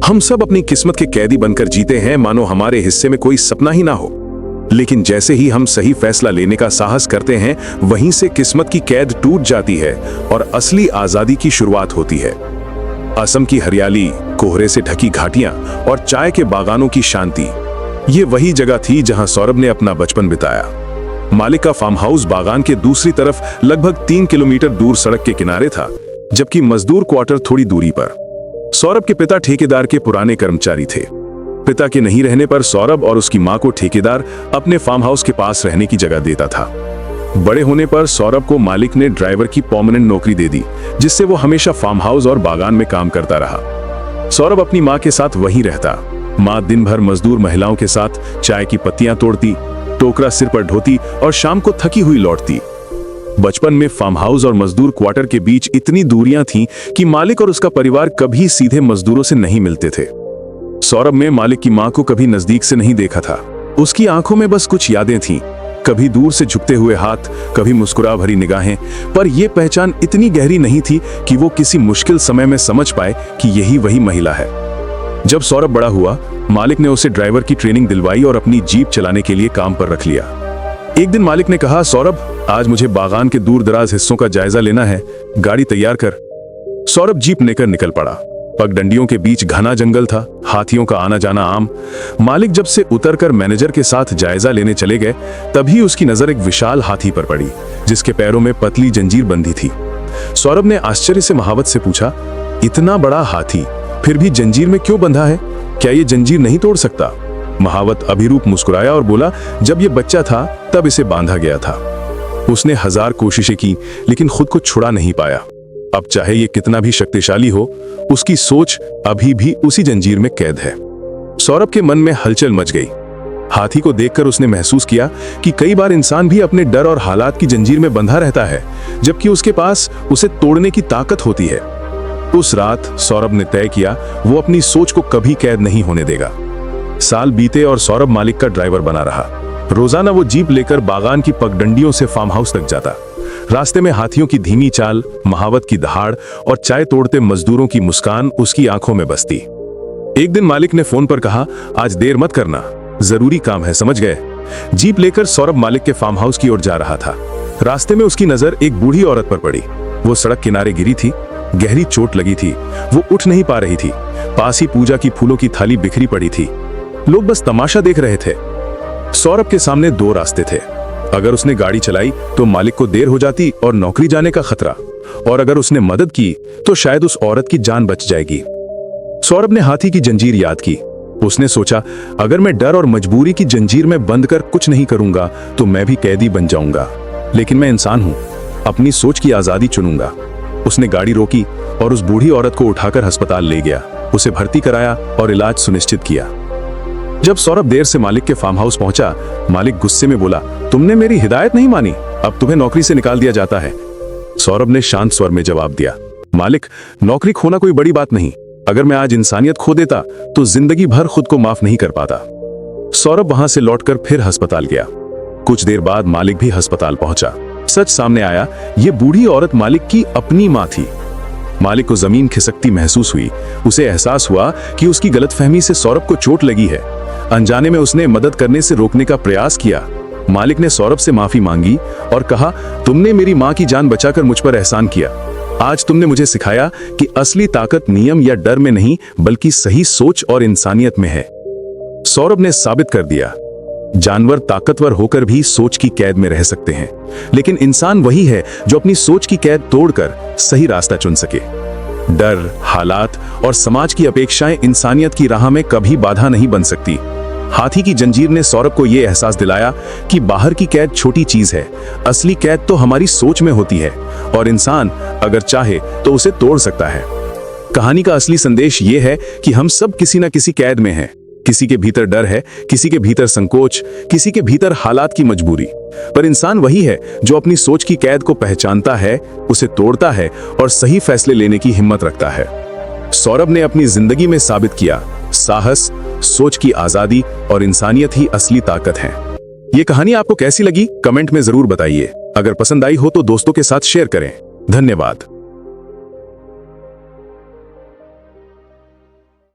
हम सब अपनी किस्मत के कैदी बनकर जीते हैं, मानो हमारे हिस्से में कोई सपना ही ना हो। लेकिन जैसे ही हम सही फैसला लेने का साहस करते हैं, वहीं से किस्मत की कैद टूट जाती है और असली आजादी की शुरुआत होती है। असम की हरियाली, कोहरे से ढकी घाटियां और चाय के बागानों की शांति, ये वही जगह थी जहां सौरभ ने अपना बचपन बिताया। मालिक का फार्म हाउस बागान के दूसरी तरफ लगभग 3 किलोमीटर दूर सड़क के किनारे था, जबकि मजदूर क्वार्टर थोड़ी दूरी पर। सौरभ के पिता ठेकेदार के पुराने कर्मचारी थे। पिता के नहीं रहने पर सौरभ और उसकी मां को ठेकेदार अपने फार्म हाउस के पास रहने की जगह देता था। बड़े होने पर सौरभ को मालिक ने ड्राइवर की परमानेंट नौकरी दे दी, जिससे वो हमेशा फार्म हाउस और बागान में काम करता रहा। सौरभ अपनी मां के साथ वहीं रहता। मां दिन भर मजदूर महिलाओं के साथ चाय की पत्तियां तोड़ती, टोकरा सिर पर ढोती और शाम को थकी हुई लौटती। बचपन में फार्म हाउस और मजदूर क्वार्टर के बीच इतनी दूरियां थीं कि मालिक और उसका परिवार कभी सीधे मजदूरों से नहीं मिलते थे। सौरभ में मालिक की मां को कभी नजदीक से नहीं देखा था। उसकी आंखों में बस कुछ यादें थीं, कभी दूर से झुकते हुए हाथ, कभी मुस्कुरा भरी निगाहें, पर यह पहचान इतनी गहरी नहीं थी कि वो किसी मुश्किल समय में समझ पाए कि यही वही महिला है। जब सौरभ बड़ा हुआ, मालिक ने उसे ड्राइवर की ट्रेनिंग दिलवाई और अपनी जीप चलाने के लिए काम पर रख लिया। एक दिन मालिक ने कहा, सौरभ, आज मुझे बागान के दूर दराज हिस्सों का जायजा लेना है, गाड़ी तैयार कर। सौरभ जीप लेकर निकल पड़ा। पगडंडियों के बीच घना जंगल था, हाथियों का आना जाना आम। मालिक जब से उतरकर मैनेजर के साथ जायजा लेने चले गए, तभी उसकी नजर एक विशाल हाथी पर पड़ी, जिसके पैरों में पतली जंजीर बंधी थी। सौरभ ने आश्चर्य से महावत से पूछा, इतना बड़ा हाथी फिर भी जंजीर में क्यों बंधा है? क्या ये जंजीर नहीं तोड़ सकता? महावत अभिरूप मुस्कुराया और बोला, जब ये बच्चा था तब इसे बांधा गया था। उसने 1000 कोशिशें की, लेकिन खुद को छुड़ा नहीं पाया। अब चाहे ये कितना भी शक्तिशाली हो, उसकी सोच अभी भी उसी जंजीर में कैद है। सौरभ के मन में हलचल मच गई। हाथी को देखकर उसने महसूस किया कि कई बार इंसान भी अपने डर और हालात की जंजीर में बंधा रहता है, जबकि उसके पास उसे तोड़ने की ताकत होती है। उस रात सौरभ ने तय किया, वो अपनी सोच को कभी कैद नहीं होने देगा। साल बीते और सौरभ मालिक का ड्राइवर बना रहा। रोजाना वो जीप लेकर बागान की पगडंडियों से फार्म हाउस तक जाता। रास्ते में हाथियों की धीमी चाल, महावत की दहाड़ और चाय तोड़ते मजदूरों की मुस्कान उसकी आंखों में बसती। एक दिन मालिक ने फोन पर कहा, आज देर मत करना, जरूरी काम है, समझ गए? जीप लेकर सौरभ मालिक के फार्म हाउस की ओर जा रहा था। रास्ते में उसकी नजर एक बूढ़ी औरत पर पड़ी। वो सड़क किनारे गिरी थी, गहरी चोट लगी थी, वो उठ नहीं पा रही थी। पास ही पूजा की फूलों की थाली बिखरी पड़ी थी। लोग बस तमाशा देख रहे थे। सौरभ के सामने 2 रास्ते थे। अगर उसने गाड़ी चलाई तो मालिक को देर हो जाती और नौकरी जाने का खतरा, और अगर उसने मदद की तो शायद उस औरत की जान बच जाएगी। सौरभ ने हाथी की जंजीर याद की। उसने सोचा, अगर मैं डर और मजबूरी की जंजीर में बंद कर कुछ नहीं करूंगा तो मैं भी कैदी बन जाऊंगा, लेकिन मैं इंसान हूं, अपनी सोच की आजादी चुनूंगा। उसने गाड़ी रोकी और उस बूढ़ी औरत को उठाकर अस्पताल ले गया, उसे भर्ती कराया और इलाज सुनिश्चित किया। जब सौरभ देर से मालिक के फार्म हाउस पहुंचा, मालिक गुस्से में बोला, तुमने मेरी हिदायत नहीं मानी, अब तुम्हें नौकरी से निकाल दिया जाता है। सौरभ ने शांत स्वर में जवाब दिया, मालिक, नौकरी खोना कोई बड़ी बात नहीं। अगर मैं आज इंसानियत खो देता तो जिंदगी भर खुद को माफ नहीं कर पाता। सौरभ वहां से लौटकर फिर अस्पताल गया। कुछ देर बाद मालिक भी अस्पताल पहुंचा। सच सामने आया, ये बूढ़ी औरत मालिक की अपनी मां थी। मालिक को जमीन खिसकती महसूस हुई। उसे एहसास हुआ कि उसकी गलतफहमी से सौरभ को चोट लगी है। अनजाने में उसने मदद करने से रोकने का प्रयास किया। मालिक ने सौरभ से माफी मांगी और कहा, तुमने मेरी मां की जान बचाकर मुझ पर एहसान किया। आज तुमने मुझे सिखाया कि असली ताकत नियम या डर में नहीं, बल्कि सही सोच और इंसानियत में है। सौरभ ने साबित कर दिया, जानवर ताकतवर होकर भी सोच की कैद में रह सकते हैं, लेकिन इंसान वही है जो अपनी सोच की कैद तोड़कर सही रास्ता चुन सके। डर, हालात और समाज की अपेक्षाएं इंसानियत की राह में कभी बाधा नहीं बन सकती। हाथी की जंजीर ने सौरभ को यह एहसास दिलाया कि बाहर की कैद छोटी चीज है, असली कैद तो हमारी सोच में होती है, और इंसान अगर चाहे तो उसे तोड़ सकता है। कहानी का असली संदेश यह है कि हम सब किसी न किसी कैद में हैं। किसी के भीतर डर है, किसी के भीतर संकोच, किसी के भीतर हालात की मजबूरी, पर इंसान वही है जो अपनी सोच की कैद को पहचानता है, उसे तोड़ता है और सही फैसले लेने की हिम्मत रखता है। सौरभ ने अपनी जिंदगी में साबित किया, साहस, सोच की आजादी और इंसानियत ही असली ताकत है। ये कहानी आपको कैसी लगी, कमेंट में जरूर बताइए। अगर पसंद आई हो तो दोस्तों के साथ शेयर करें। धन्यवाद।